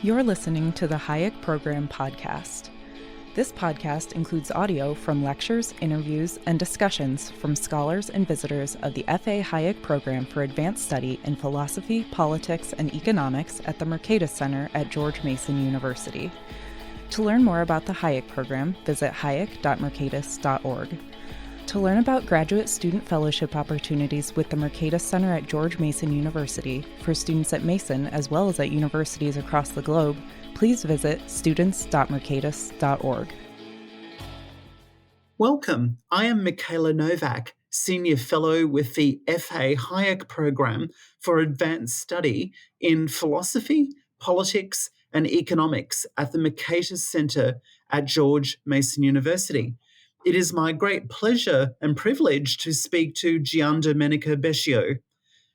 You're listening to the Hayek Program podcast. This podcast includes audio from lectures, interviews, and discussions from scholars and visitors of the F.A. Hayek Program for Advanced Study in Philosophy, Politics, and Economics at the Mercatus Center at George Mason University. To learn more about the Hayek Program, visit hayek.mercatus.org. To learn about graduate student fellowship opportunities with the Mercatus Center at George Mason University for students at Mason as well as at universities across the globe, please visit students.mercatus.org. Welcome. I am Mikayla Novak, Senior Fellow with the F.A. Hayek Program for Advanced Study in Philosophy, Politics, and Economics at the Mercatus Center at George Mason University. It is my great pleasure and privilege to speak to Giandomenica Becchio.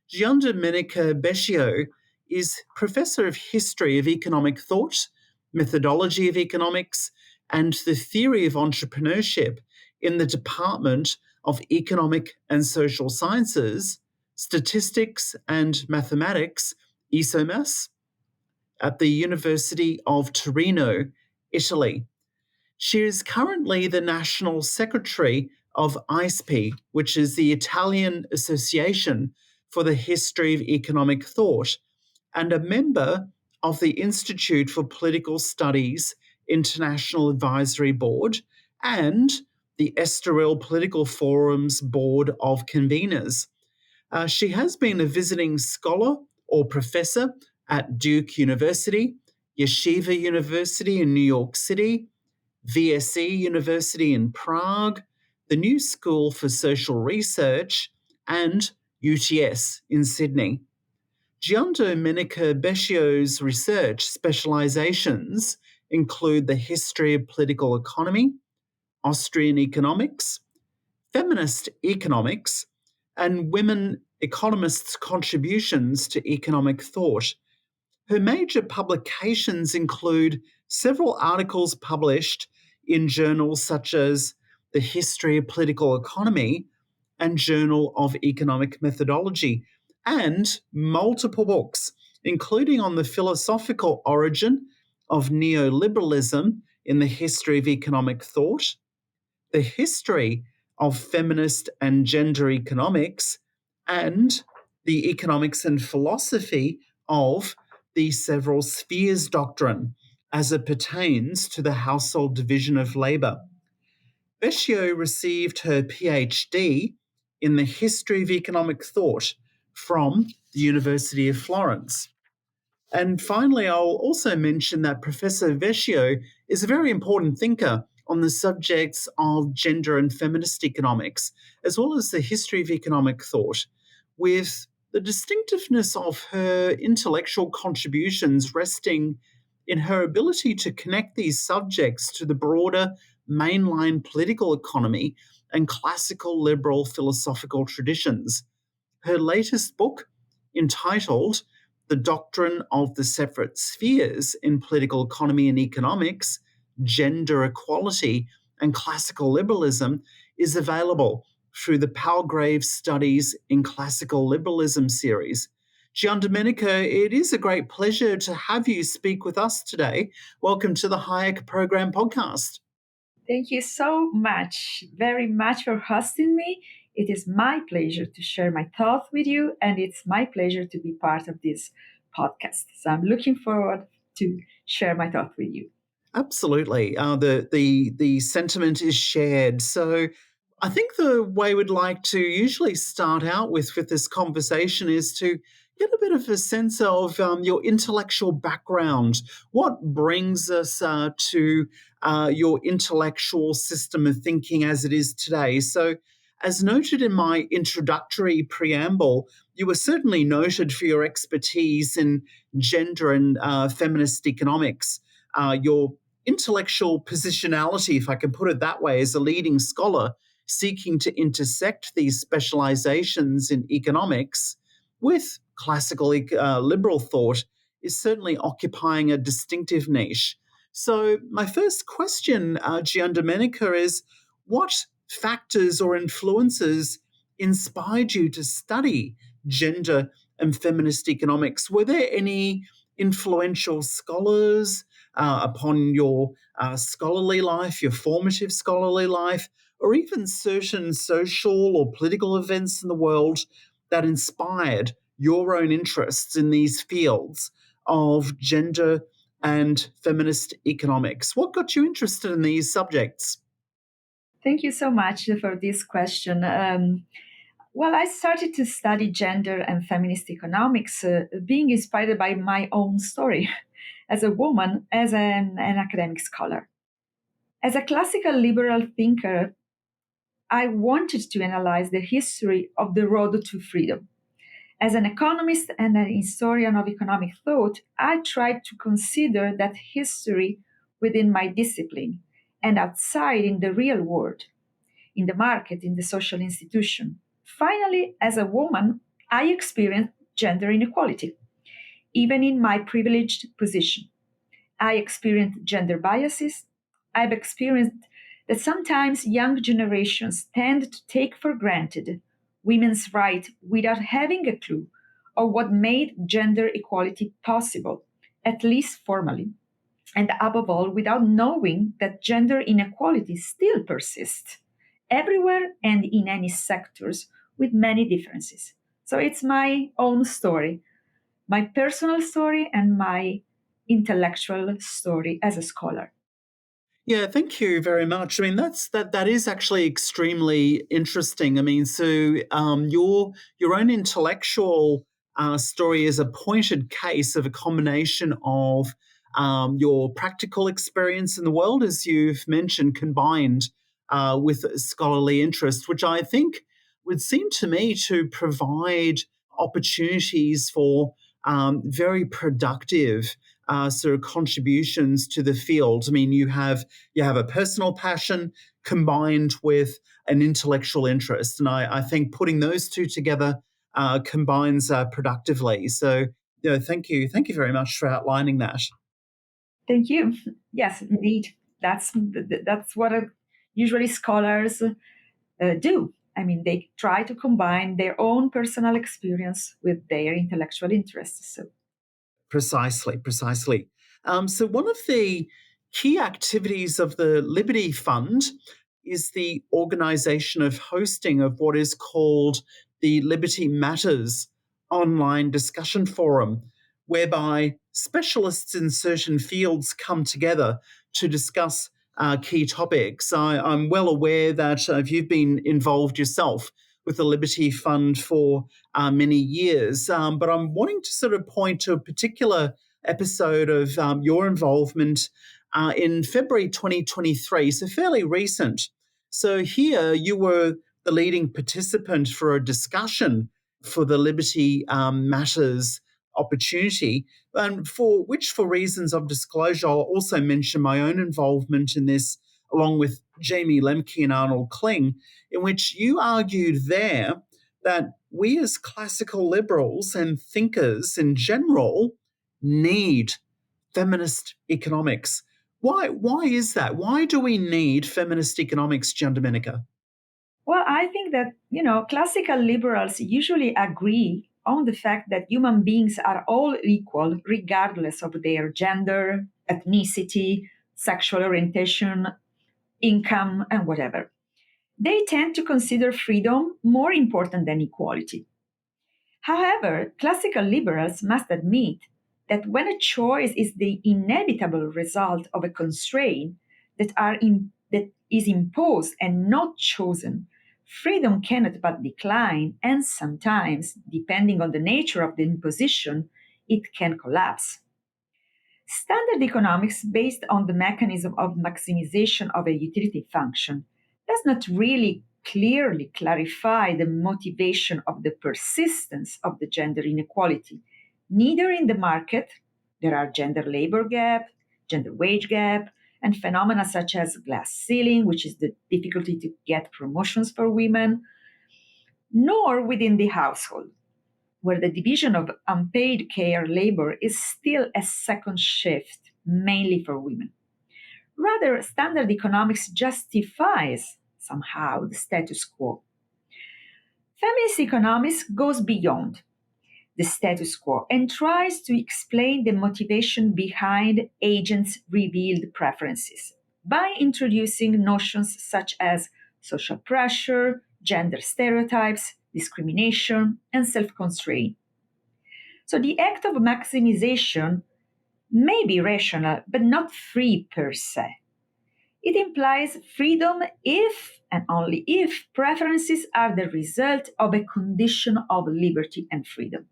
Giandomenica Becchio is Professor of History of Economic Thought, Methodology of Economics, and the Theory of Entrepreneurship in the Department of Economic and Social Sciences, Statistics and Mathematics, ISOMAS, at the University of Torino, Italy. She is currently the National Secretary of ISP, which is the Italian Association for the History of Economic Thought, and a member of the Institute for Political Studies International Advisory Board and the Estoril Political Forum's Board of Conveners. She has been a visiting scholar or professor at Duke University, Yeshiva University in New York City, VSE University in Prague, the New School for Social Research, and UTS in Sydney. Giandomenica Becchio's research specializations include the history of political economy, Austrian economics, feminist economics, and women economists' contributions to economic thought. Her major publications include several articles published in journals such as the History of Political Economy and Journal of Economic Methodology, and multiple books, including on the philosophical origin of neoliberalism in the history of economic thought, the history of feminist and gender economics, and the economics and philosophy of the several spheres doctrine as it pertains to the household division of labour. Becchio received her PhD in the history of economic thought from the University of Florence. And finally, I'll also mention that Professor Becchio is a very important thinker on the subjects of gender and feminist economics, as well as the history of economic thought, with the distinctiveness of her intellectual contributions resting in her ability to connect these subjects to the broader mainline political economy and classical liberal philosophical traditions. Her latest book, entitled The Doctrine of the Separate Spheres in Political Economy and Economics, Gender Equality and Classical Liberalism, is available through the Palgrave Studies in Classical Liberalism series. Giandomenica, it is a great pleasure to have you speak with us today. Welcome to the Hayek Program podcast. Thank you so much, very much for hosting me. It is my pleasure to share my thoughts with you, and it's my pleasure to be part of this podcast. So I'm looking forward to share my thoughts with you. Absolutely. The sentiment is shared. So I think the way we'd like to usually start out with this conversation is to get a bit of a sense of your intellectual background. What brings us to your intellectual system of thinking as it is today? So, as noted in my introductory preamble, you were certainly noted for your expertise in gender and feminist economics. Your intellectual positionality, if I can put it that way, as a leading scholar seeking to intersect these specializations in economics with classical liberal thought is certainly occupying a distinctive niche. So my first question, Giandomenica, is what factors or influences inspired you to study gender and feminist economics? Were there any influential scholars upon your scholarly life, your formative scholarly life, or even certain social or political events in the world that inspired your own interests in these fields of gender and feminist economics? What got you interested in these subjects? Thank you so much for this question. Well, I started to study gender and feminist economics being inspired by my own story as a woman, as an academic scholar. As a classical liberal thinker, I wanted to analyze the history of the road to freedom. As an economist and an historian of economic thought, I tried to consider that history within my discipline and outside in the real world, in the market, in the social institution. Finally, as a woman, I experienced gender inequality, even in my privileged position. I experienced gender biases. I've experienced that sometimes young generations tend to take for granted women's rights without having a clue of what made gender equality possible, at least formally, and above all, without knowing that gender inequality still persists everywhere and in any sectors with many differences. So it's my own story, my personal story, and my intellectual story as a scholar. Yeah, thank you very much. I mean, that is actually extremely interesting. I mean, so your own intellectual story is a pointed case of a combination of your practical experience in the world, as you've mentioned, combined with scholarly interest, which I think would seem to me to provide opportunities for very productive sort of contributions to the field. I mean, you have a personal passion combined with an intellectual interest, and I think putting those two together combines productively. So, thank you very much for outlining that. Thank you. Yes, indeed. That's what usually scholars do. I mean, they try to combine their own personal experience with their intellectual interests. So Precisely, precisely. So, one of the key activities of the Liberty Fund is the organization of hosting of what is called the Liberty Matters online discussion forum, whereby specialists in certain fields come together to discuss key topics. I'm well aware that if you've been involved yourself with the Liberty Fund for many years. But I'm wanting to sort of point to a particular episode of your involvement in February 2023, so fairly recent. So here you were the leading participant for a discussion for the Liberty Matters opportunity, and for which, for reasons of disclosure, I'll also mention my own involvement in this, along with Jamie Lemke and Arnold Kling, in which you argued there that we as classical liberals and thinkers in general need feminist economics. Why is that? Why do we need feminist economics, Giandomenica? well, I think that, classical liberals usually agree on the fact that human beings are all equal, regardless of their gender, ethnicity, sexual orientation, income, and whatever. They tend to consider freedom more important than equality. However, classical liberals must admit that when a choice is the inevitable result of a constraint that is imposed and not chosen, freedom cannot but decline, and sometimes, depending on the nature of the imposition, it can collapse. Standard economics, based on the mechanism of maximization of a utility function, does not really clearly clarify the motivation of the persistence of the gender inequality. Neither in the market, there are gender labor gap, gender wage gap, and phenomena such as glass ceiling, which is the difficulty to get promotions for women, nor within the household, where the division of unpaid care labor is still a second shift, mainly for women. Rather, standard economics justifies somehow the status quo. Feminist economics goes beyond. the status quo and tries to explain the motivation behind agents' revealed preferences by introducing notions such as social pressure, gender stereotypes, discrimination, and self constraint. So the act of maximization may be rational, but not free per se. It implies freedom if and only if preferences are the result of a condition of liberty and freedom.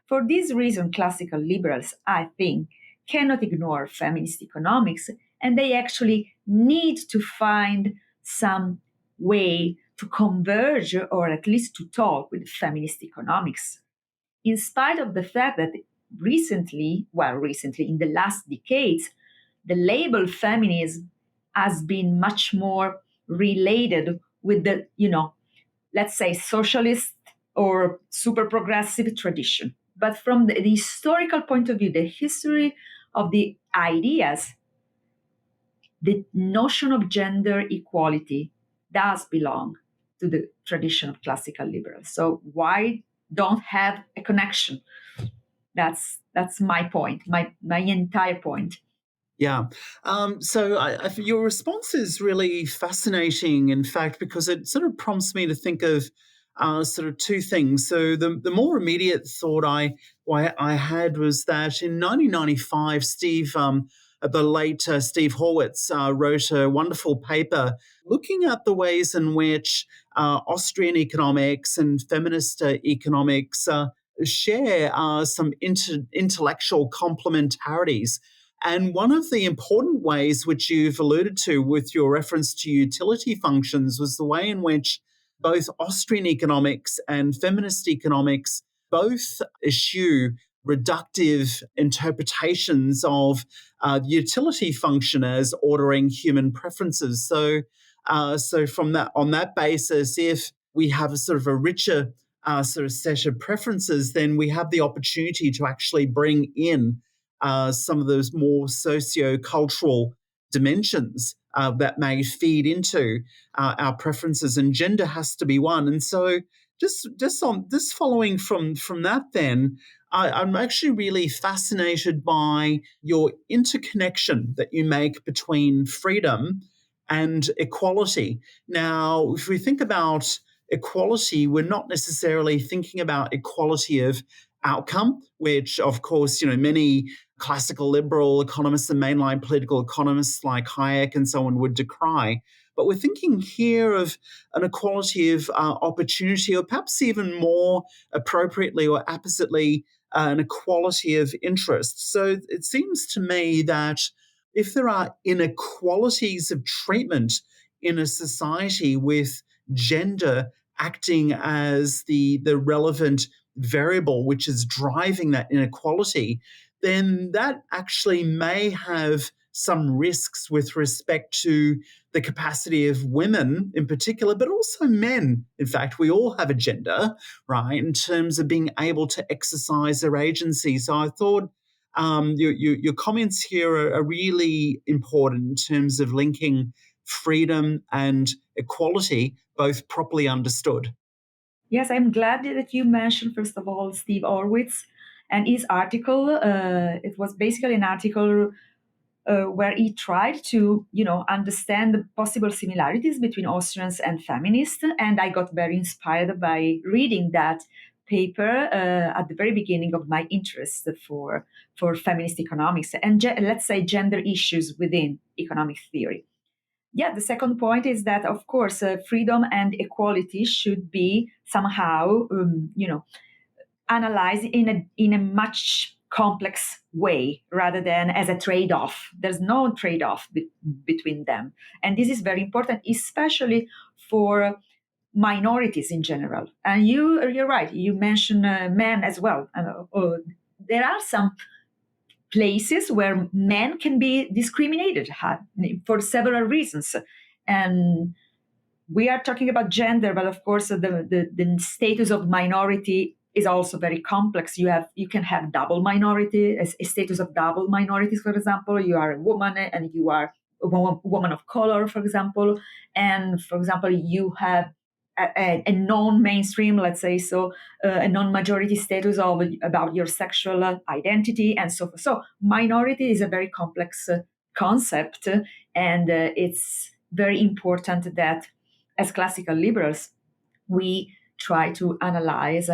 For this reason, classical liberals, I think, cannot ignore feminist economics, and they actually need to find some way to converge or at least to talk with feminist economics. In spite of the fact that recently, in the last decades, the label feminism has been much more related with the, let's say, socialist or super progressive tradition. But from the historical point of view, the history of the ideas, the notion of gender equality does belong to the tradition of classical liberals. So why don't have a connection? That's my point, my entire point. Yeah. So your response is really fascinating, in fact, because it sort of prompts me to think of sort of two things. So the more immediate thought I had was that in 1995, the late Steve Horwitz wrote a wonderful paper looking at the ways in which Austrian economics and feminist economics share some intellectual complementarities. And one of the important ways which you've alluded to with your reference to utility functions was the way in which both Austrian economics and feminist economics both eschew reductive interpretations of the utility function as ordering human preferences. So from that, on that basis, if we have a sort of a richer sort of set of preferences, then we have the opportunity to actually bring in some of those more socio-cultural dimensions that may feed into our preferences, and gender has to be one. And so, just following from that, then I'm actually really fascinated by your interconnection that you make between freedom and equality. Now, if we think about equality, we're not necessarily thinking about equality of outcome, which, of course, many classical liberal economists and mainline political economists like Hayek and so on would decry. But we're thinking here of an equality of opportunity, or perhaps even more appropriately or appositely, an equality of interest. So it seems to me that if there are inequalities of treatment in a society with gender acting as the relevant variable which is driving that inequality, then that actually may have some risks with respect to the capacity of women in particular, but also men. In fact, we all have a gender, right, in terms of being able to exercise their agency. So I thought your comments here are really important in terms of linking freedom and equality, both properly understood. Yes, I'm glad that you mentioned, first of all, Steve Horwitz and his article. It was basically an article where he tried to, understand the possible similarities between Austrians and feminists. And I got very inspired by reading that paper at the very beginning of my interest for feminist economics and, let's say, gender issues within economic theory. Yeah, the second point is that, of course, freedom and equality should be somehow, analyzed in a much complex way rather than as a trade-off. There's no trade-off between them, and this is very important, especially for minorities in general. And you're right. You mentioned men as well. There are some places where men can be discriminated for several reasons. And we are talking about gender, but of course, the status of minority is also very complex. You can have double minority, a status of double minorities, for example. You are a woman and you are a woman of color, for example. And for example, you have a non-mainstream, let's say so, a non-majority status of about your sexual identity and so forth. So minority is a very complex concept, and it's very important that as classical liberals, we try to analyze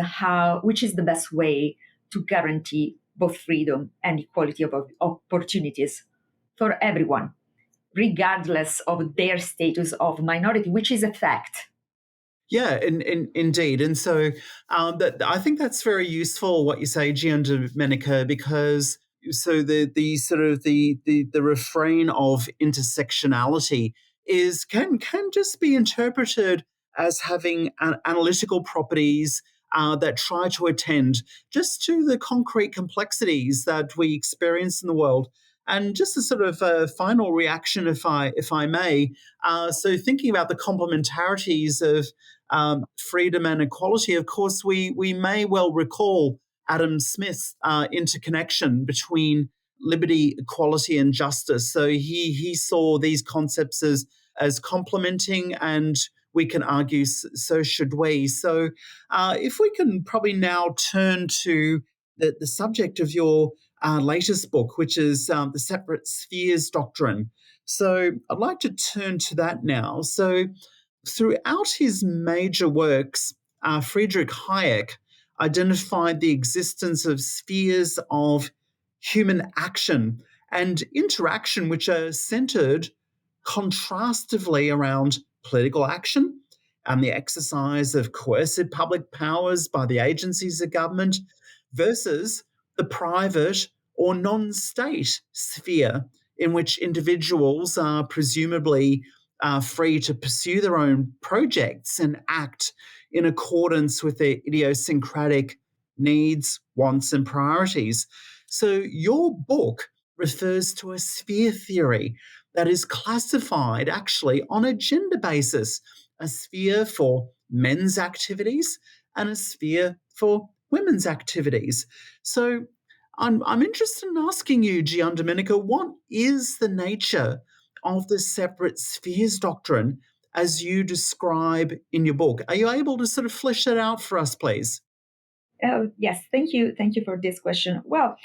which is the best way to guarantee both freedom and equality of opportunities for everyone, regardless of their status of minority, which is a fact. Yeah, indeed. And so I think that's very useful what you say, Giandomenica, because so the sort of the refrain of intersectionality can just be interpreted as having analytical properties that try to attend just to the concrete complexities that we experience in the world. And just a sort of final reaction, if I may. So thinking about the complementarities of freedom and equality, of course, we may well recall Adam Smith's interconnection between liberty, equality, and justice. So he saw these concepts as complementing, and we can argue so should we. So if we can probably now turn to the subject of your latest book, which is the Separate Spheres Doctrine. So I'd like to turn to that now. So throughout his major works, Friedrich Hayek identified the existence of spheres of human action and interaction which are centered contrastively around political action and the exercise of coercive public powers by the agencies of government versus the private or non-state sphere in which individuals are presumably free to pursue their own projects and act in accordance with their idiosyncratic needs, wants, and priorities. So your book refers to a sphere theory that is classified actually on a gender basis, a sphere for men's activities and a sphere for women's activities. So I'm interested in asking you, Giandomenica, what is the nature of the separate spheres doctrine as you describe in your book? Are you able to sort of flesh that out for us, please? Yes, thank you. Thank you for this question. Well,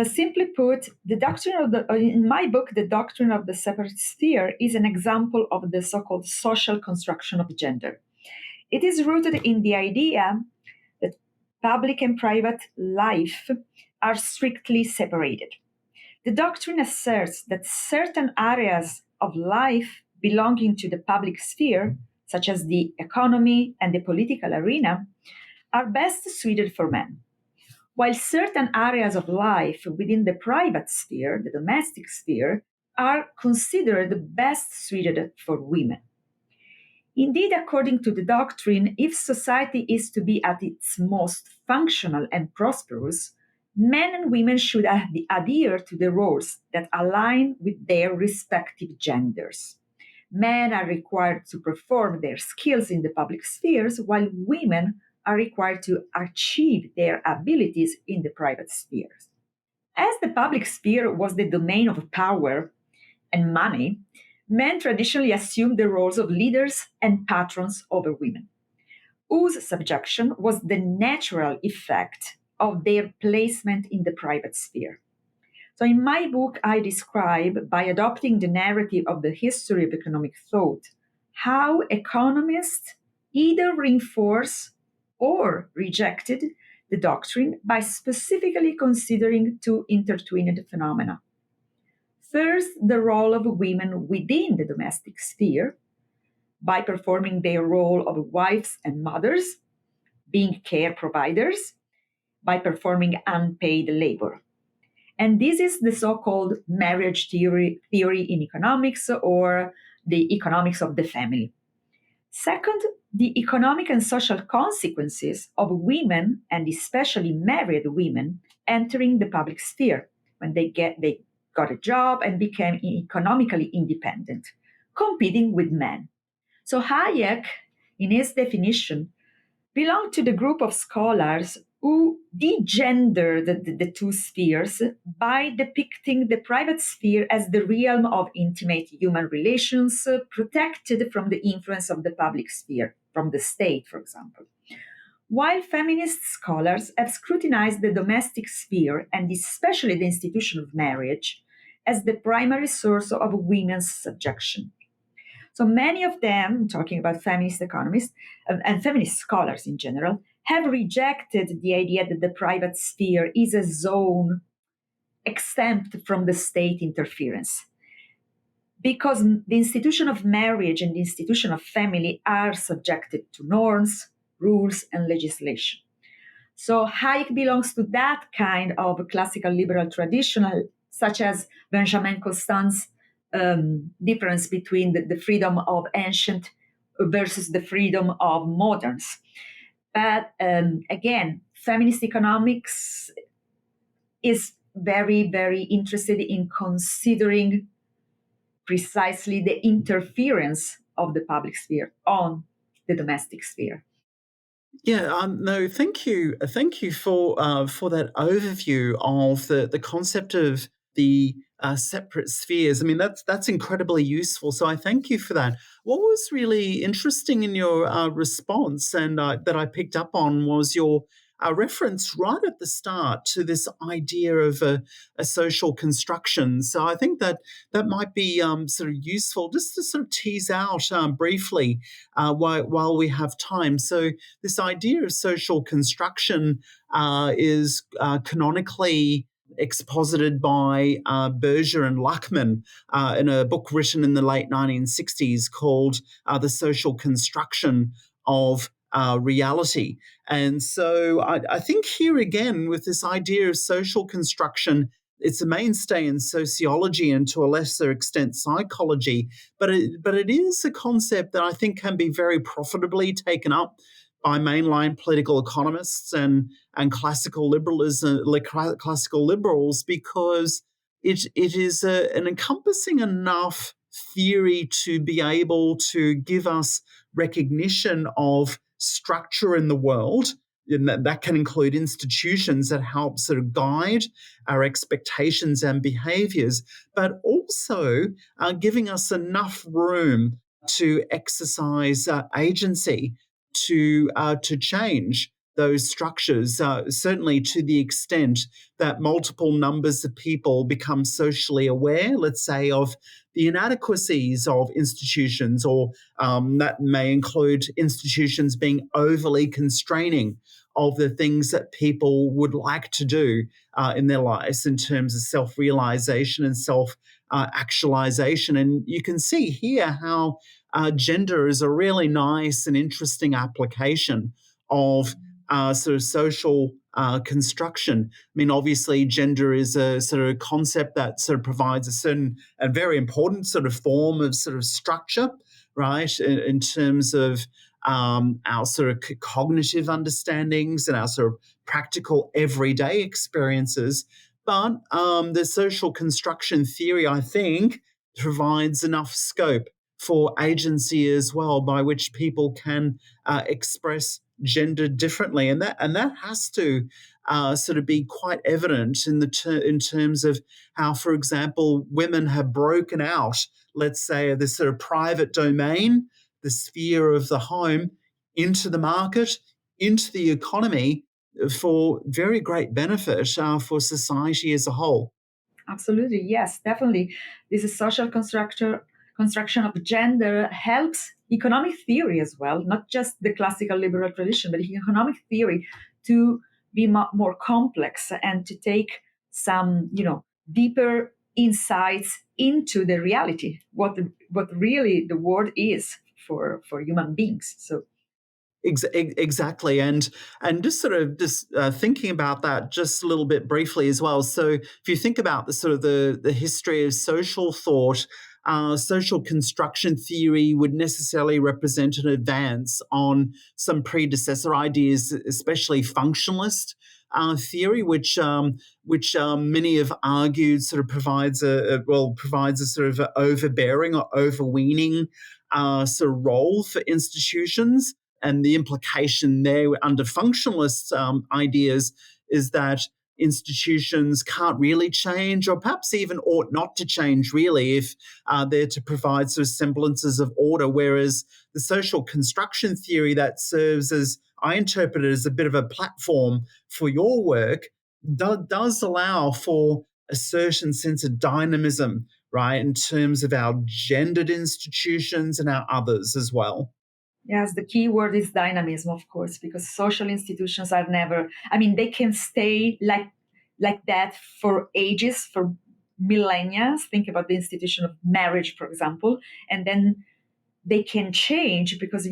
simply put, the doctrine of in my book, the doctrine of the separate sphere is an example of the so-called social construction of gender. It is rooted in the idea that public and private life are strictly separated. The doctrine asserts that certain areas of life belonging to the public sphere, such as the economy and the political arena, are best suited for men, while certain areas of life within the private sphere, the domestic sphere, are considered best suited for women. Indeed, according to the doctrine, if society is to be at its most functional and prosperous, men and women should adhere to the roles that align with their respective genders. Men are required to perform their skills in the public spheres, while women are required to achieve their abilities in the private spheres. As the public sphere was the domain of power and money, men traditionally assumed the roles of leaders and patrons over women, whose subjection was the natural effect of their placement in the private sphere. So, in my book, I describe, by adopting the narrative of the history of economic thought, how economists either reinforce or rejected the doctrine by specifically considering two intertwined phenomena. First, the role of women within the domestic sphere by performing their role of wives and mothers, being care providers, by performing unpaid labor. And this is the so-called marriage theory in economics, or the economics of the family. Second, the economic and social consequences of women, and especially married women, entering the public sphere when they got a job and became economically independent, competing with men. So Hayek, in his definition, belonged to the group of scholars who degendered the two spheres by depicting the private sphere as the realm of intimate human relations, protected from the influence of the public sphere. from the state, for example. While feminist scholars have scrutinized the domestic sphere and especially the institution of marriage as the primary source of women's subjection. So many of them, talking about feminist economists and feminist scholars in general, have rejected the idea that the private sphere is a zone exempt from the state interference. Because the institution of marriage and the institution of family are subjected to norms, rules, and legislation. So Hayek belongs to that kind of classical liberal tradition, such as Benjamin Constant's difference between the freedom of ancient versus the freedom of moderns. But again, feminist economics is very, very interested in considering precisely the interference of the public sphere on the domestic sphere. Yeah, no, thank you. Thank you for that overview of the concept of the separate spheres. I mean, that's incredibly useful. So I thank you for that. What was really interesting in your response and that I picked up on was your reference right at the start to this idea of a social construction. So I think that might be sort of useful just to sort of tease out briefly while we have time. So this idea of social construction is canonically exposited by Berger and Luckman in a book written in the late 1960s called The Social Construction of Reality. And so I think here again, with this idea of social construction, it's a mainstay in sociology and to a lesser extent psychology, but it is a concept that I think can be very profitably taken up by mainline political economists and classical classical liberals, because it is an encompassing enough theory to be able to give us recognition of structure in the world. And that can include institutions that help sort of guide our expectations and behaviors, but also giving us enough room to exercise agency to change those structures, certainly to the extent that multiple numbers of people become socially aware, let's say, of the inadequacies of institutions, or that may include institutions being overly constraining of the things that people would like to do in their lives in terms of self-realization and self-actualization. And you can see here how gender is a really nice and interesting application of sort of social construction. I mean, obviously, gender is a sort of concept that sort of provides a certain and very important sort of form of sort of structure, right, in terms of our sort of cognitive understandings and our sort of practical everyday experiences. But the social construction theory, I think, provides enough scope for agency as well, by which people can express gender differently, and that has to sort of be quite evident in in terms of how, for example, women have broken out, let's say, this sort of private domain, the sphere of the home, into the market, into the economy, for very great benefit for society as a whole. Absolutely, yes, definitely. This is social construction of gender helps economic theory as well, not just the classical liberal tradition, but economic theory to be more complex and to take some, deeper insights into the reality, what really the world is for human beings. So Exactly, and just sort of thinking about that just a little bit briefly as well. So if you think about the sort of the history of social thought, social construction theory would necessarily represent an advance on some predecessor ideas, especially functionalist theory, which many have argued sort of provides a sort of overbearing or overweening sort of role for institutions. And the implication there under functionalist ideas is that institutions can't really change, or perhaps even ought not to change really, if they're to provide sort of semblances of order, whereas the social construction theory that serves as, I interpret it as a bit of a platform for your work, does allow for a certain sense of dynamism, right, in terms of our gendered institutions and our others as well. Yes, the key word is dynamism, of course, because social institutions are never, I mean, they can stay like that for ages, for millennia. Think about the institution of marriage, for example, and then they can change because,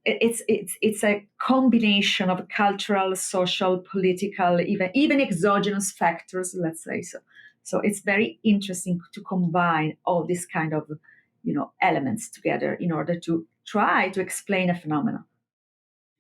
it's a combination of cultural, social, political, even exogenous factors, let's say. So it's very interesting to combine all these kind of elements together in order to try to explain a phenomenon.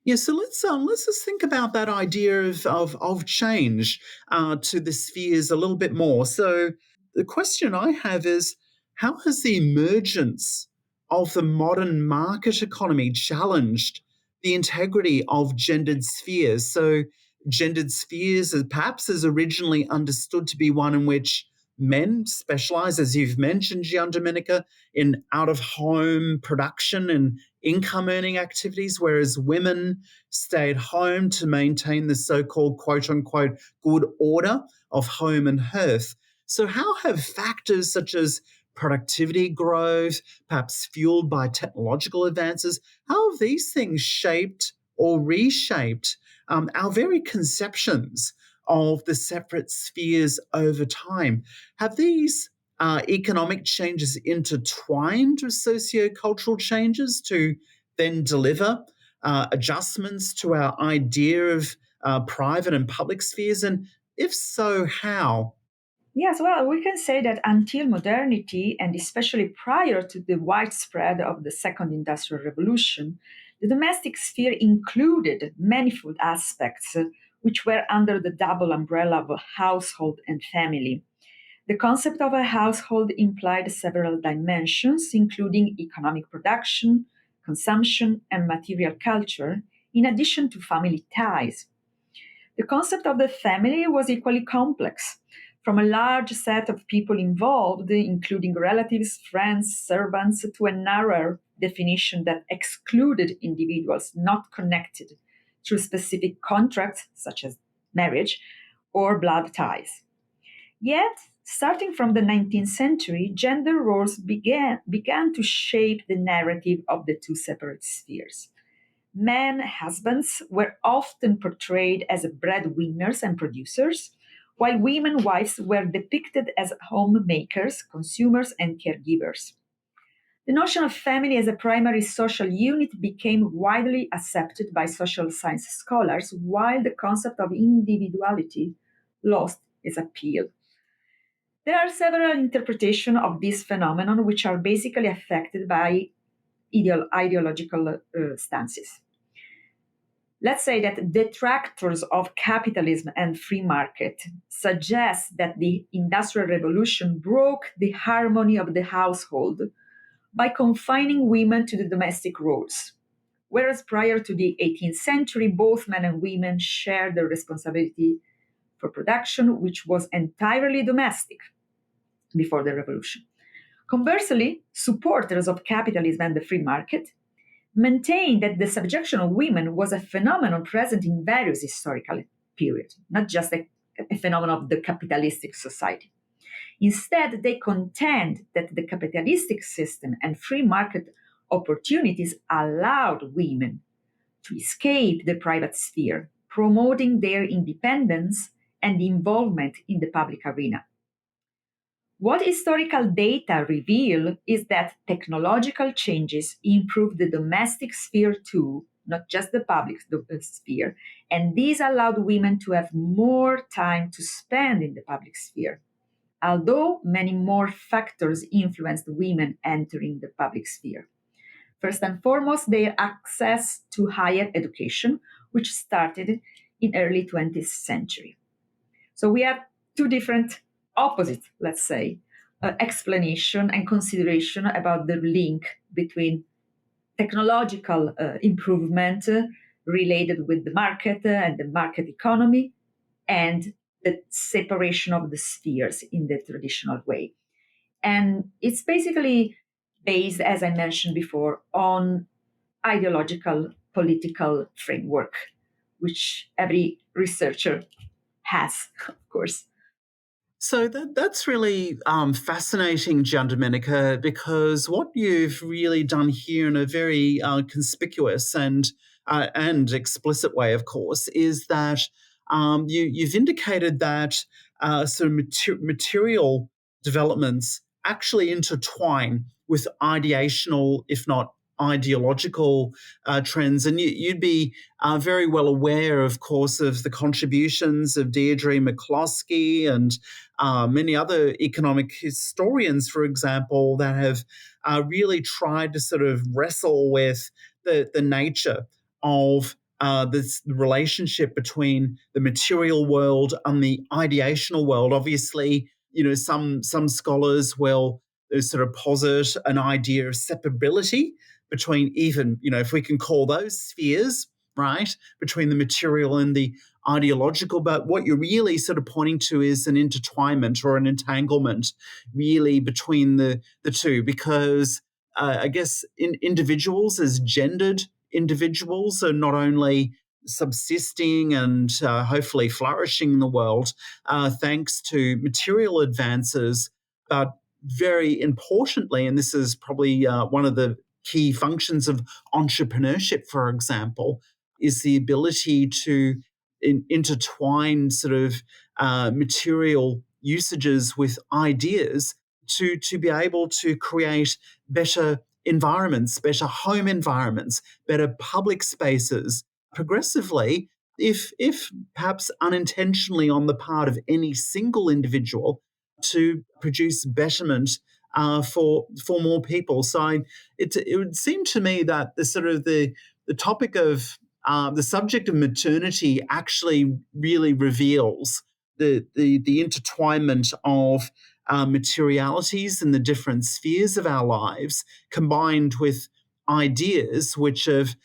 Yeah, so let's just think about that idea of change to the spheres a little bit more. So the question I have is, how has the emergence of the modern market economy challenged the integrity of gendered spheres? So gendered spheres, perhaps as originally understood to be one in which men specialize, as you've mentioned, Giandomenica, in out-of-home production and income-earning activities, whereas women stay at home to maintain the so-called quote-unquote good order of home and hearth. So how have factors such as productivity growth, perhaps fueled by technological advances, how have these things shaped or reshaped our very conceptions of the separate spheres over time? Have these economic changes intertwined with socio-cultural changes to then deliver adjustments to our idea of private and public spheres? And if so, how? Yes, well, we can say that until modernity, and especially prior to the widespread of the Second Industrial Revolution, the domestic sphere included manifold aspects which were under the double umbrella of household and family. The concept of a household implied several dimensions, including economic production, consumption, and material culture, in addition to family ties. The concept of the family was equally complex. From a large set of people involved, including relatives, friends, servants, to a narrower definition that excluded individuals not connected through specific contracts, such as marriage or blood ties. Yet, starting from the 19th century, gender roles began to shape the narrative of the two separate spheres. Men husbands were often portrayed as breadwinners and producers, while women wives were depicted as homemakers, consumers, and caregivers. The notion of family as a primary social unit became widely accepted by social science scholars, while the concept of individuality lost its appeal. There are several interpretations of this phenomenon which are basically affected by ideological stances. Let's say that detractors of capitalism and free market suggest that the Industrial Revolution broke the harmony of the household by confining women to the domestic roles. Whereas prior to the 18th century, both men and women shared the responsibility for production, which was entirely domestic before the revolution. Conversely, supporters of capitalism and the free market maintained that the subjection of women was a phenomenon present in various historical periods, not just a phenomenon of the capitalistic society. Instead, they contend that the capitalistic system and free market opportunities allowed women to escape the private sphere, promoting their independence and involvement in the public arena. What historical data reveal is that technological changes improved the domestic sphere too, not just the public sphere, and these allowed women to have more time to spend in the public sphere, although many more factors influenced women entering the public sphere. First and foremost, their access to higher education, which started in early 20th century. So we have two different opposite, let's say, explanation and consideration about the link between technological improvement related with the market and the market economy and the separation of the spheres in the traditional way. And it's basically based, as I mentioned before, on ideological political framework, which every researcher has, of course. So that's really fascinating, Giandomenica, because what you've really done here in a very conspicuous and explicit way, of course, is that you've indicated that sort of material developments actually intertwine with ideational, if not ideological trends. And you'd be very well aware, of course, of the contributions of Deirdre McCloskey and many other economic historians, for example, that have really tried to sort of wrestle with the nature of this relationship between the material world and the ideational world. Obviously, some scholars will sort of posit an idea of separability between even, if we can call those spheres, right, between the material and the ideological. But what you're really sort of pointing to is an intertwinement or an entanglement really between the two, because I guess individuals as gendered individuals are not only subsisting and hopefully flourishing in the world thanks to material advances, but very importantly, and this is probably one of the key functions of entrepreneurship, for example, is the ability to intertwine sort of material usages with ideas to be able to create better environments, better home environments, better public spaces progressively, if perhaps unintentionally on the part of any single individual, to produce betterment for more people. So it would seem to me that the topic of the subject of maternity actually really reveals the intertwinement of materialities in the different spheres of our lives, combined with ideas which have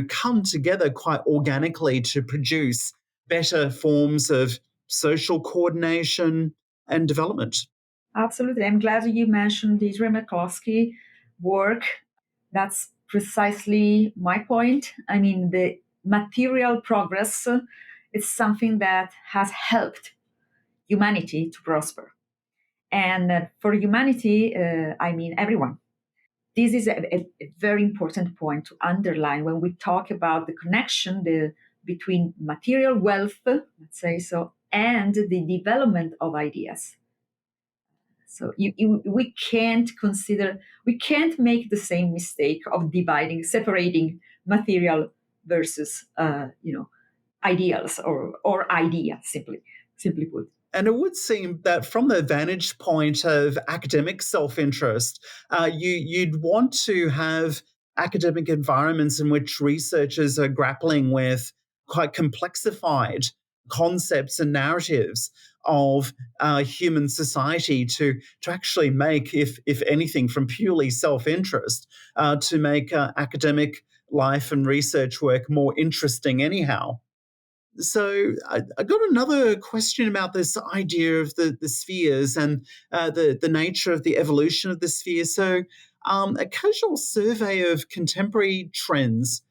come together quite organically to produce better forms of social coordination and development. Absolutely. I'm glad you mentioned the Deirdre McCloskey work. That's precisely my point. I mean, the material progress is something that has helped humanity to prosper. And for humanity, I mean everyone. This is a very important point to underline when we talk about the connection between material wealth, let's say so, and the development of ideas. So we can't make the same mistake of separating material versus, ideals or idea, simply put. And it would seem that from the vantage point of academic self-interest, you'd want to have academic environments in which researchers are grappling with quite complexified concepts and narratives of human society to actually make, if anything, from purely self-interest, to make academic life and research work more interesting anyhow. So I got another question about this idea of the spheres and the nature of the evolution of the spheres. So a casual survey of contemporary trends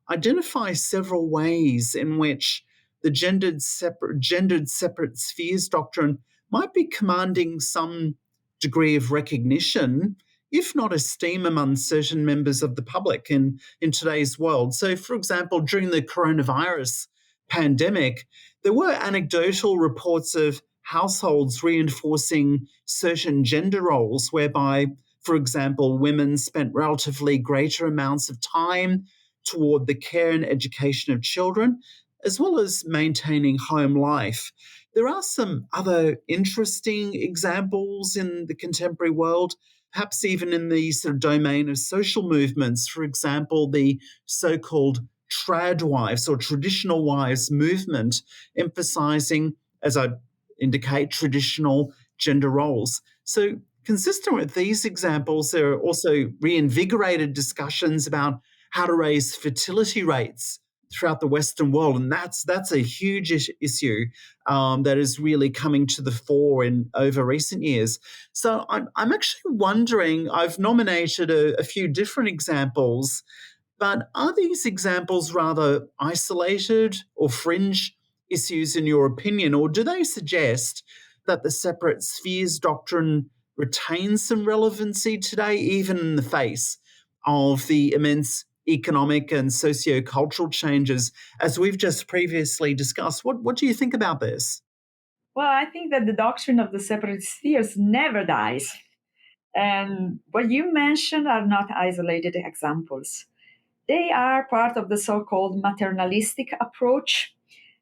identifies several ways in which the gendered separate spheres doctrine might be commanding some degree of recognition, if not esteem, among certain members of the public in today's world. So, for example, during the coronavirus pandemic, there were anecdotal reports of households reinforcing certain gender roles whereby, for example, women spent relatively greater amounts of time toward the care and education of children, as well as maintaining home life. There are some other interesting examples in the contemporary world, perhaps even in the sort of domain of social movements. For example, the so-called trad wives or traditional wives movement, emphasizing, as I indicate, traditional gender roles. So consistent with these examples, there are also reinvigorated discussions about how to raise fertility rates throughout the Western world, and that's a huge issue that is really coming to the fore in over recent years. So I'm actually wondering. I've nominated a few different examples, but are these examples rather isolated or fringe issues in your opinion, or do they suggest that the separate spheres doctrine retains some relevancy today, even in the face of the immense economic and socio-cultural changes, as we've just previously discussed? What do you think about this? Well, I think that the doctrine of the separate spheres never dies. And what you mentioned are not isolated examples. They are part of the so called maternalistic approach,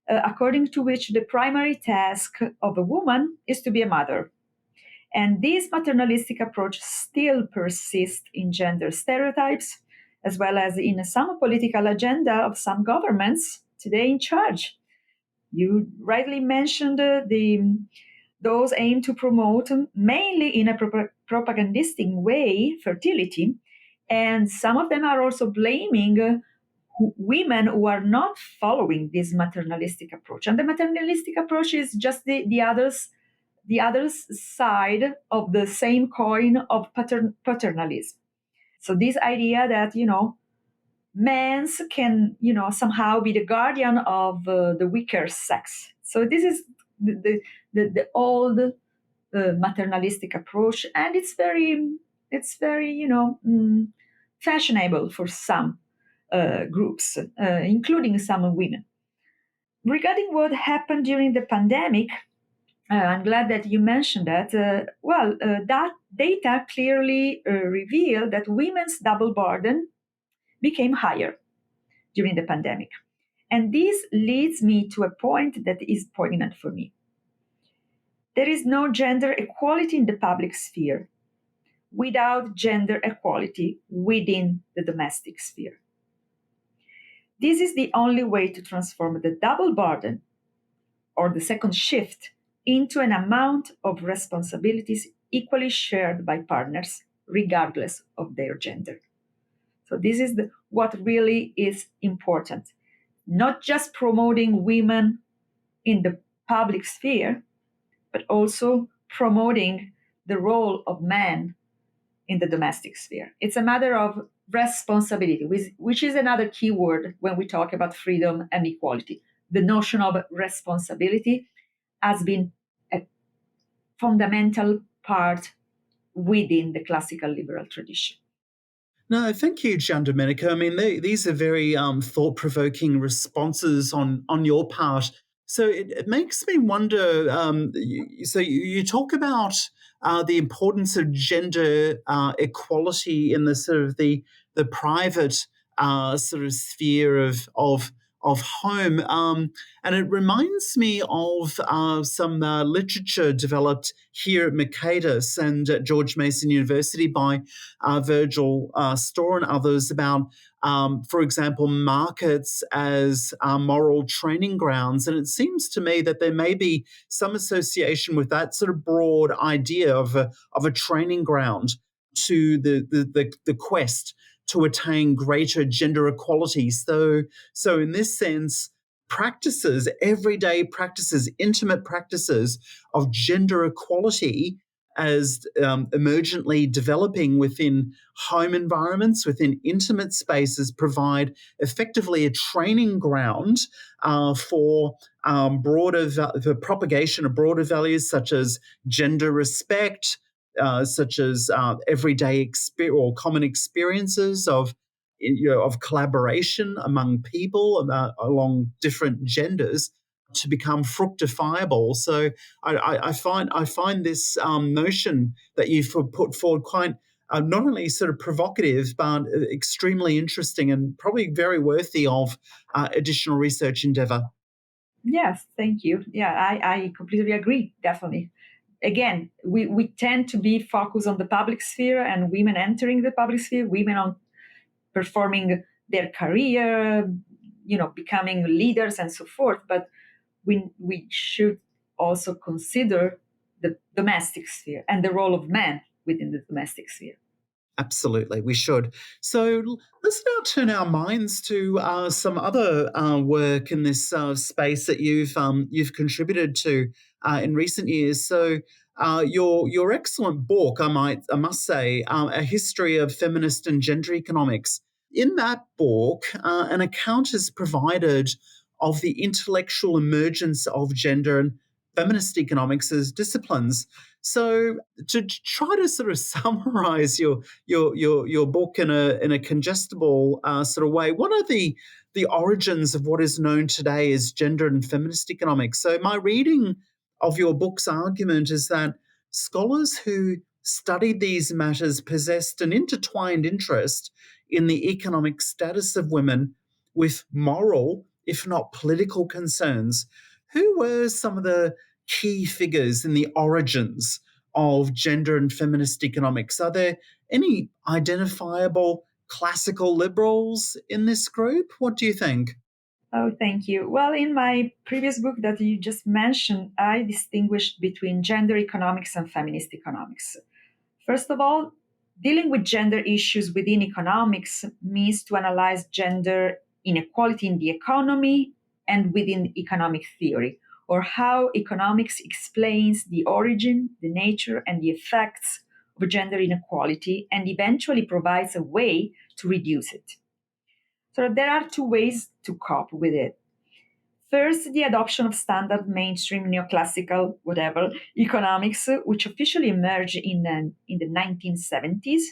according to which the primary task of a woman is to be a mother. And this maternalistic approach still persists in gender stereotypes, as well as in some political agenda of some governments today in charge. You rightly mentioned those aim to promote, mainly in a propagandistic way, fertility. And some of them are also blaming women who are not following this maternalistic approach. And the maternalistic approach is just the other side of the same coin of paternalism. So this idea that, men can, somehow be the guardian of the weaker sex. So this is the old maternalistic approach, and it's very fashionable for some groups, including some women. Regarding what happened during the pandemic, I'm glad that you mentioned that. That data clearly reveal that women's double burden became higher during the pandemic. And this leads me to a point that is poignant for me. There is no gender equality in the public sphere without gender equality within the domestic sphere. This is the only way to transform the double burden or the second shift into an amount of responsibilities equally shared by partners, regardless of their gender. So this is what really is important. Not just promoting women in the public sphere, but also promoting the role of men in the domestic sphere. It's a matter of responsibility, which is another key word when we talk about freedom and equality. The notion of responsibility has been a fundamental part within the classical liberal tradition. No, thank you, Giandomenica. I mean, these are very thought-provoking responses on your part. So it makes me wonder. You talk about the importance of gender equality in the sort of the private sort of sphere of home, and it reminds me of some literature developed here at Mikayla and at George Mason University by Virgil Storr and others about, for example, markets as moral training grounds. And it seems to me that there may be some association with that sort of broad idea of a training ground to the quest to attain greater gender equality. So in this sense, practices, everyday practices, intimate practices of gender equality as emergently developing within home environments, within intimate spaces, provide effectively a training ground for the propagation of broader values such as gender respect, such as everyday or common experiences of collaboration among people along different genders to become fructifiable. So I find this notion that you've put forward quite not only sort of provocative, but extremely interesting and probably very worthy of additional research endeavor. Yes, thank you. Yeah, I completely agree, definitely. Again, we tend to be focused on the public sphere and women entering the public sphere, women on performing their career, becoming leaders and so forth. But we should also consider the domestic sphere and the role of men within the domestic sphere. Absolutely, we should. So let's now turn our minds to some other work in this space that you've contributed to in recent years. So your excellent book, I must say, A History of Feminist and Gender Economics. In that book, an account is provided of the intellectual emergence of gender and feminist economics as disciplines. So to try to sort of summarize your book in a congestible sort of way, what are the origins of what is known today as gender and feminist economics? So my reading of your book's argument is that scholars who studied these matters possessed an intertwined interest in the economic status of women with moral, if not political, concerns. Who were some of the key figures in the origins of gender and feminist economics? Are there any identifiable classical liberals in this group? What do you think? Oh, thank you. Well, in my previous book that you just mentioned, I distinguished between gender economics and feminist economics. First of all, dealing with gender issues within economics means to analyze gender inequality in the economy and within economic theory, or how economics explains the origin, the nature, and the effects of gender inequality and eventually provides a way to reduce it. So there are two ways to cope with it. First, the adoption of standard mainstream neoclassical, whatever, economics, which officially emerged in the 1970s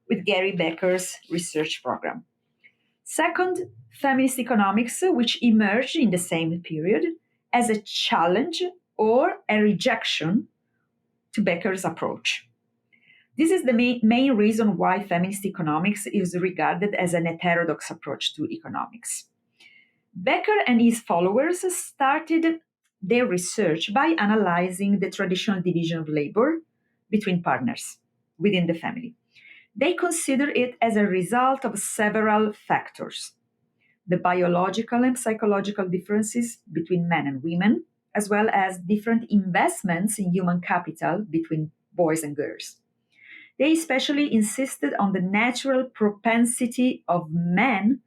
with Gary Becker's research program. Second, feminist economics, which emerged in the same period as a challenge or a rejection to Becker's approach. This is the main reason why feminist economics is regarded as an heterodox approach to economics. Becker and his followers started their research by analyzing the traditional division of labor between partners within the family. They consider it as a result of several factors: the biological and psychological differences between men and women, as well as different investments in human capital between boys and girls. They especially insisted on the natural propensity of men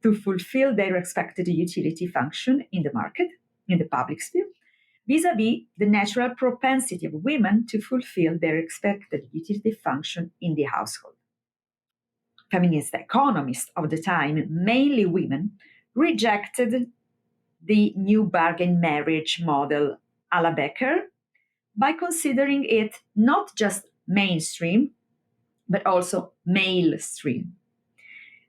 to fulfill their expected utility function in the market, in the public sphere, vis-à-vis the natural propensity of women to fulfill their expected utility function in the household. Feminist economists of the time, mainly women, rejected the new bargain marriage model a la Becker by considering it not just mainstream, but also male stream,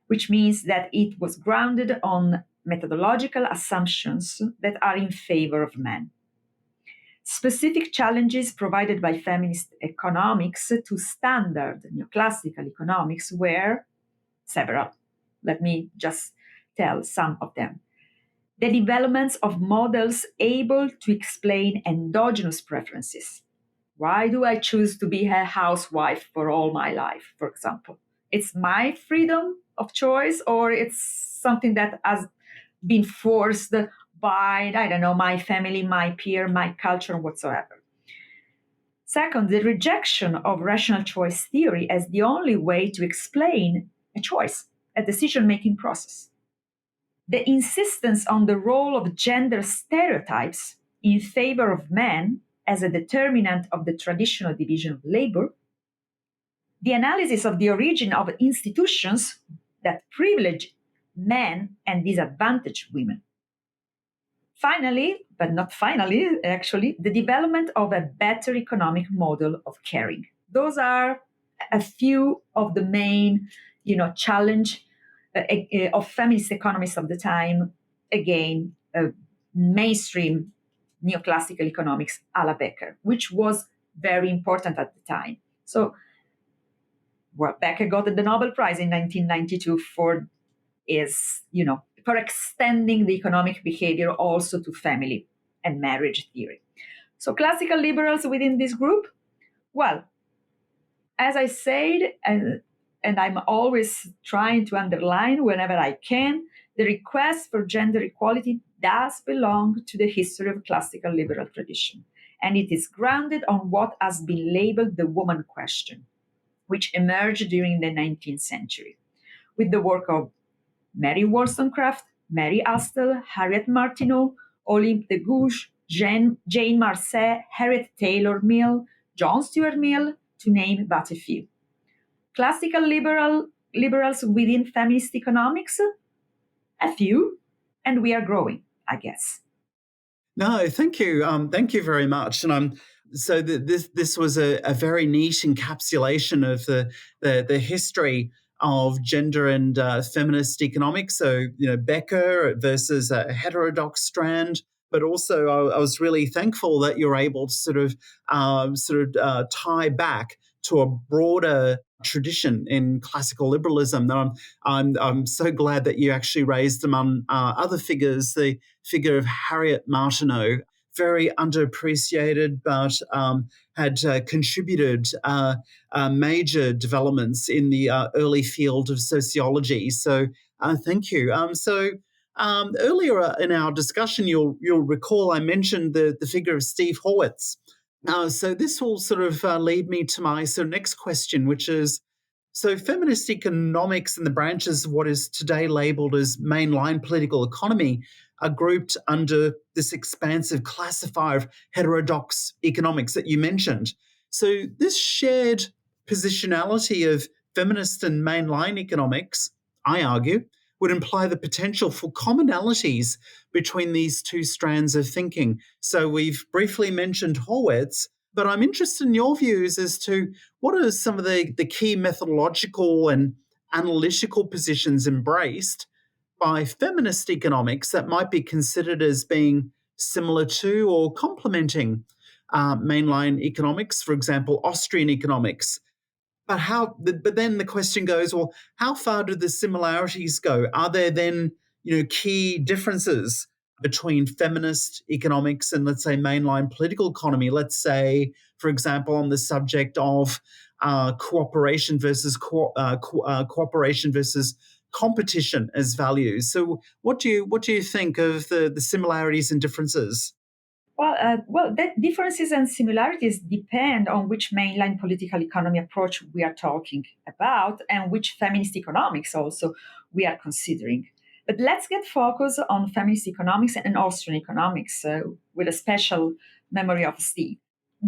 which means that it was grounded on methodological assumptions that are in favor of men. Specific challenges provided by feminist economics to standard neoclassical economics were several. Let me just tell some of them. The developments of models able to explain endogenous preferences. Why do I choose to be a housewife for all my life, for example? It's my freedom of choice, or it's something that has been forced by, I don't know, my family, my peer, my culture, whatsoever. Second, the rejection of rational choice theory as the only way to explain a choice, a decision-making process. The insistence on the role of gender stereotypes in favor of men as a determinant of the traditional division of labor, the analysis of the origin of institutions that privilege men and disadvantage women. Finally, but not finally, actually, the development of a better economic model of caring. Those are a few of the main, challenge of feminist economists of the time. Again, mainstream neoclassical economics a la Becker, which was very important at the time. So, Becker got the Nobel Prize in 1992 for extending the economic behavior also to family and marriage theory. So classical liberals within this group, well, as I said, and I'm always trying to underline whenever I can, the request for gender equality does belong to the history of classical liberal tradition. And it is grounded on what has been labeled the woman question. which emerged during the 19th century, with the work of Mary Wollstonecraft, Mary Astle, Harriet Martineau, Olympe de Gouges, Jane Marcet, Harriet Taylor Mill, John Stuart Mill, to name but a few. Classical liberals within feminist economics, a few, and we are growing, I guess. No, thank you. Thank you very much. And so this was a very neat encapsulation of the history of gender and feminist economics. So, Becker versus a heterodox strand. But also, I was really thankful that you're able to sort of tie back to a broader tradition in classical liberalism. That I'm so glad that you actually raised among other figures the figure of Harriet Martineau, very underappreciated, but had contributed major developments in the early field of sociology. So thank you. Earlier in our discussion, you'll recall I mentioned the figure of Steve Horwitz. So this will sort of lead me to my next question, which is, so feminist economics and the branches of what is today labelled as mainline political economy are grouped under this expansive classifier of heterodox economics that you mentioned. So this shared positionality of feminist and mainline economics, I argue, would imply the potential for commonalities between these two strands of thinking. So we've briefly mentioned Horwitz, but I'm interested in your views as to what are some of the key methodological and analytical positions embraced by feminist economics that might be considered as being similar to or complementing mainline economics, for example, Austrian economics. But then the question goes, well, how far do the similarities go? Are there then, key differences between feminist economics and, let's say, mainline political economy? Let's say, for example, on the subject of cooperation versus competition as values. So, what do you think of the similarities and differences? Well, that differences and similarities depend on which mainline political economy approach we are talking about and which feminist economics also we are considering. But let's get focused on feminist economics and Austrian economics with a special memory of Steve,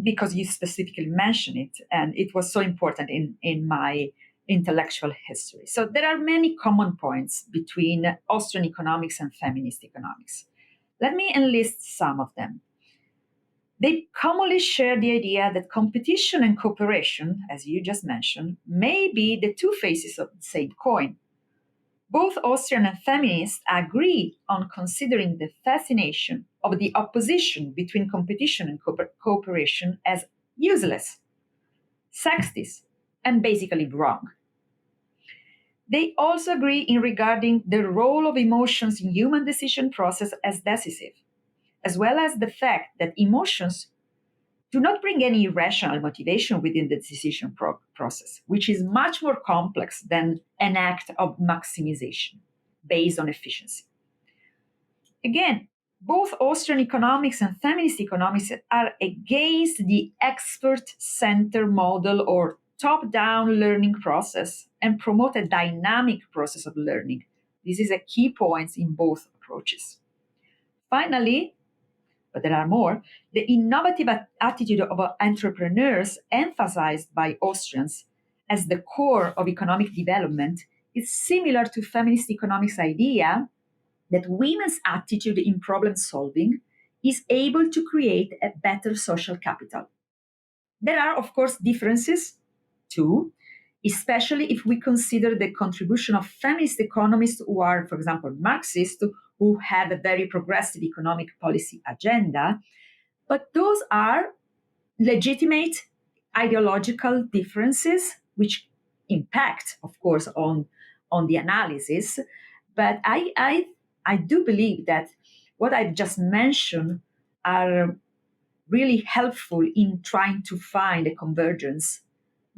because you specifically mentioned it, and it was so important in my intellectual history. So there are many common points between Austrian economics and feminist economics. Let me enlist some of them. They commonly share the idea that competition and cooperation, as you just mentioned, may be the two faces of the same coin. Both Austrian and feminists agree on considering the fascination of the opposition between competition and cooperation as useless, sexist, and basically wrong. They also agree in regarding the role of emotions in human decision process as decisive, as well as the fact that emotions do not bring any rational motivation within the decision process, which is much more complex than an act of maximization based on efficiency. Again, both Austrian economics and feminist economics are against the expert-centered model or top-down learning process and promote a dynamic process of learning. This is a key point in both approaches. Finally, but there are more, the innovative attitude of entrepreneurs emphasized by Austrians as the core of economic development is similar to feminist economics' idea that women's attitude in problem solving is able to create a better social capital. There are, of course, differences too, especially if we consider the contribution of feminist economists who are, for example, Marxist, who have a very progressive economic policy agenda. But those are legitimate ideological differences which impact, of course, on the analysis. But I do believe that what I've just mentioned are really helpful in trying to find a convergence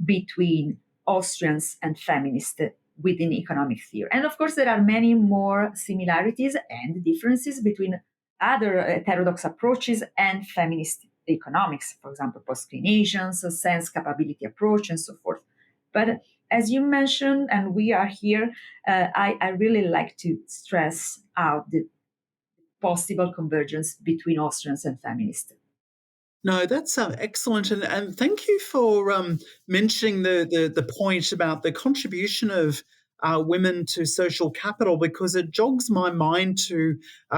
between Austrians and feminists within economic theory. And of course, there are many more similarities and differences between other heterodox approaches and feminist economics, for example, post-Keynesians, sense capability approach, and so forth. But as you mentioned, and we are here, I really like to stress out the possible convergence between Austrians and feminists. No, that's excellent, and thank you for mentioning the point about the contribution of women to social capital, because it jogs my mind to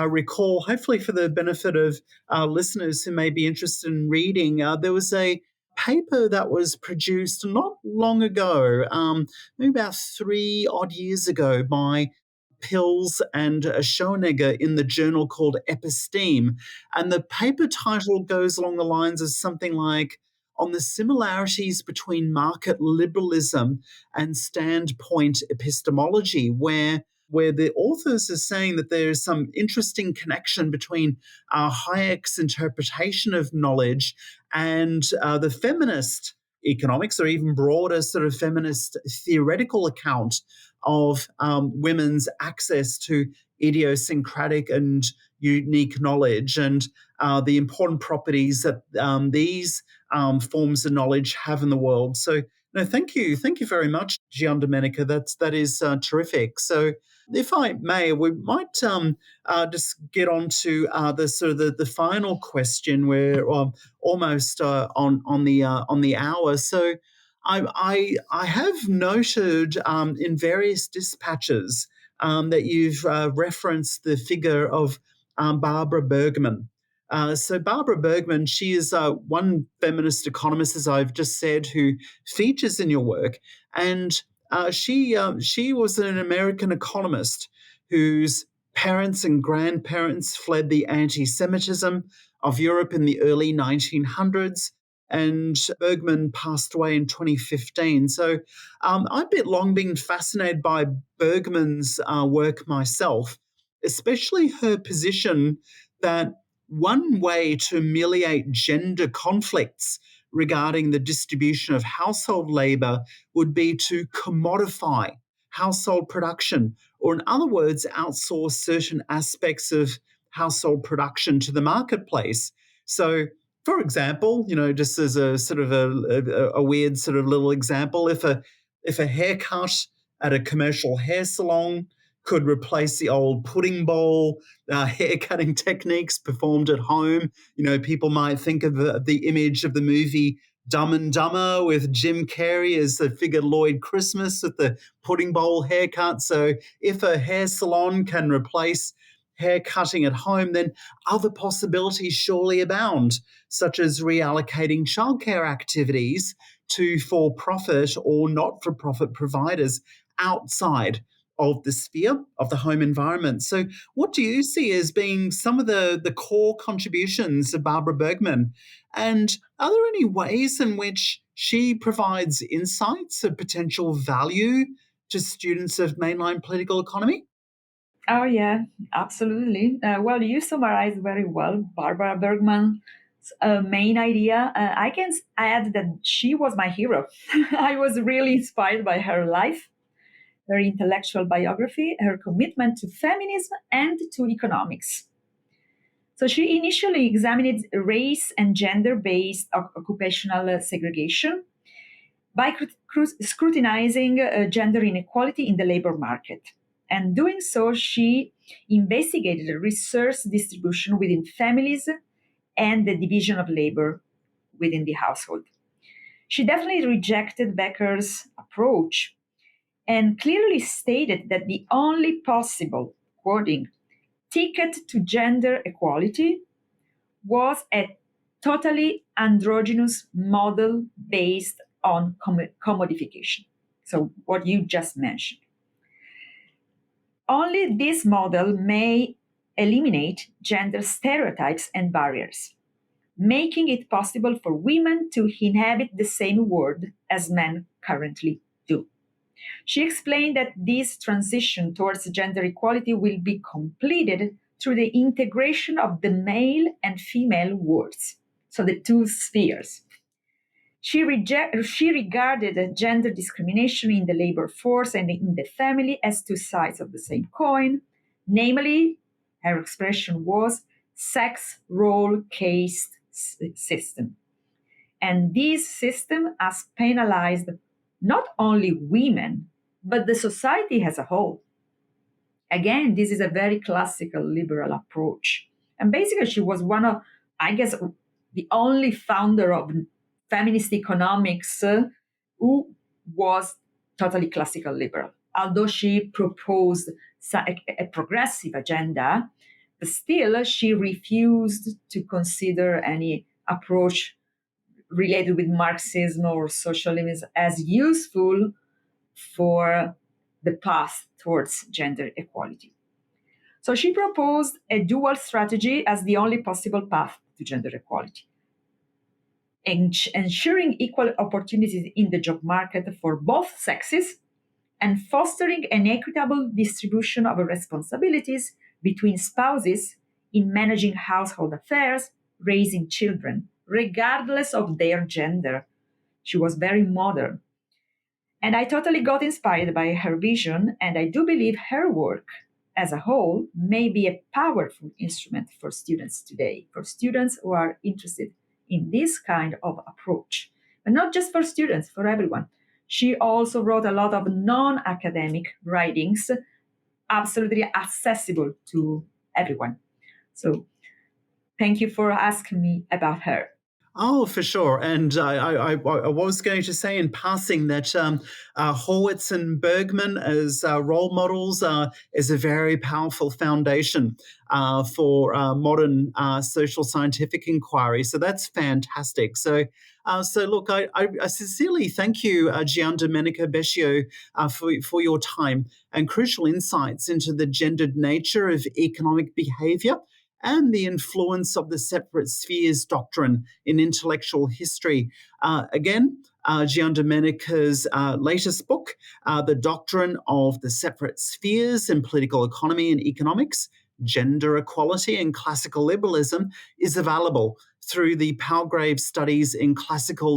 recall, hopefully for the benefit of listeners who may be interested in reading. There was a paper that was produced not long ago, maybe about 3 odd years ago, by Pills and Schoenegger in the journal called Episteme. And the paper title goes along the lines of something like on the similarities between market liberalism and standpoint epistemology, where the authors are saying that there is some interesting connection between Hayek's interpretation of knowledge and the feminist economics, or even broader sort of feminist theoretical account of women's access to idiosyncratic and unique knowledge, and the important properties that these forms of knowledge have in the world. So, no, thank you very much, Giandomenica. That is terrific. So, if I may, we might just get on to the sort of the final question. We're almost on the hour. So, I have noted in various dispatches that you've referenced the figure of Barbara Bergman. So Barbara Bergman, she is one feminist economist, as I've just said, who features in your work, and she was an American economist whose parents and grandparents fled the anti-Semitism of Europe in the early 1900s. And Bergman passed away in 2015. So I've long been fascinated by Bergman's work myself, especially her position that one way to ameliorate gender conflicts regarding the distribution of household labor would be to commodify household production, or in other words, outsource certain aspects of household production to the marketplace. So, for example, just as a sort of a weird sort of little example, if a haircut at a commercial hair salon could replace the old pudding bowl hair cutting techniques performed at home, people might think of the image of the movie Dumb and Dumber with Jim Carrey as the figure Lloyd Christmas with the pudding bowl haircut. So if a hair salon can replace hair cutting at home, then other possibilities surely abound, such as reallocating childcare activities to for-profit or not-for-profit providers outside of the sphere of the home environment. So what do you see as being some of the core contributions of Barbara Bergman? And are there any ways in which she provides insights of potential value to students of mainline political economy? Oh, yeah, absolutely. Well, you summarized very well Barbara Bergman's main idea. I can add that she was my hero. I was really inspired by her life, her intellectual biography, her commitment to feminism and to economics. So she initially examined race and gender-based occupational segregation by scrutinizing gender inequality in the labor market. And doing so, she investigated resource distribution within families and the division of labor within the household. She definitely rejected Becker's approach and clearly stated that the only possible, quoting, ticket to gender equality was a totally androgynous model based on commodification. So, what you just mentioned. Only this model may eliminate gender stereotypes and barriers, making it possible for women to inhabit the same world as men currently do. She explained that this transition towards gender equality will be completed through the integration of the male and female worlds, so the two spheres. She regarded gender discrimination in the labor force and in the family as two sides of the same coin. Namely, her expression was sex role caste system. And this system has penalized not only women, but the society as a whole. Again, this is a very classical liberal approach. And basically, she was one of, I guess, the only founder of feminist economics who was totally classical liberal. Although she proposed a progressive agenda, but still she refused to consider any approach related with Marxism or socialism as useful for the path towards gender equality. So she proposed a dual strategy as the only possible path to gender equality. Ensuring equal opportunities in the job market for both sexes and fostering an equitable distribution of responsibilities between spouses in managing household affairs, raising children, regardless of their gender. She was very modern. And I totally got inspired by her vision, and I do believe her work as a whole may be a powerful instrument for students today, for students who are interested in this kind of approach. But not just for students, for everyone. She also wrote a lot of non-academic writings, absolutely accessible to everyone. So thank you for asking me about her. Oh, for sure. And I was going to say in passing that Horwitz and Bergman as role models is a very powerful foundation for modern social scientific inquiry. So that's fantastic. So look, I sincerely thank you, Giandomenica Becchio, for your time and crucial insights into the gendered nature of economic behavior and the influence of the separate spheres doctrine in intellectual history. Giandomenica's latest book, The Doctrine of the Separate Spheres in Political Economy and Economics, Gender Equality and Classical Liberalism, is available through the Palgrave Studies in Classical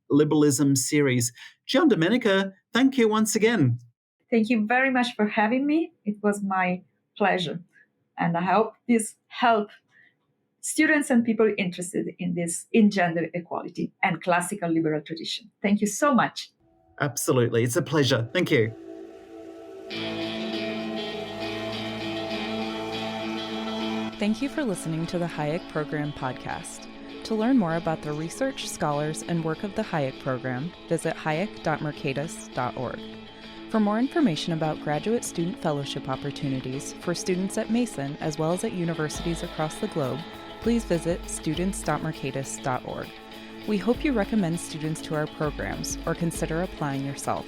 Liberalism series. Giandomenica, thank you once again. Thank you very much for having me. It was my pleasure. And I hope this helped students and people interested in gender equality and classical liberal tradition. Thank you so much. Absolutely. It's a pleasure. Thank you. Thank you for listening to the Hayek Program podcast. To learn more about the research, scholars, and work of the Hayek Program, visit hayek.mercatus.org. For more information about graduate student fellowship opportunities for students at Mason as well as at universities across the globe, please visit students.mercatus.org. We hope you recommend students to our programs or consider applying yourself.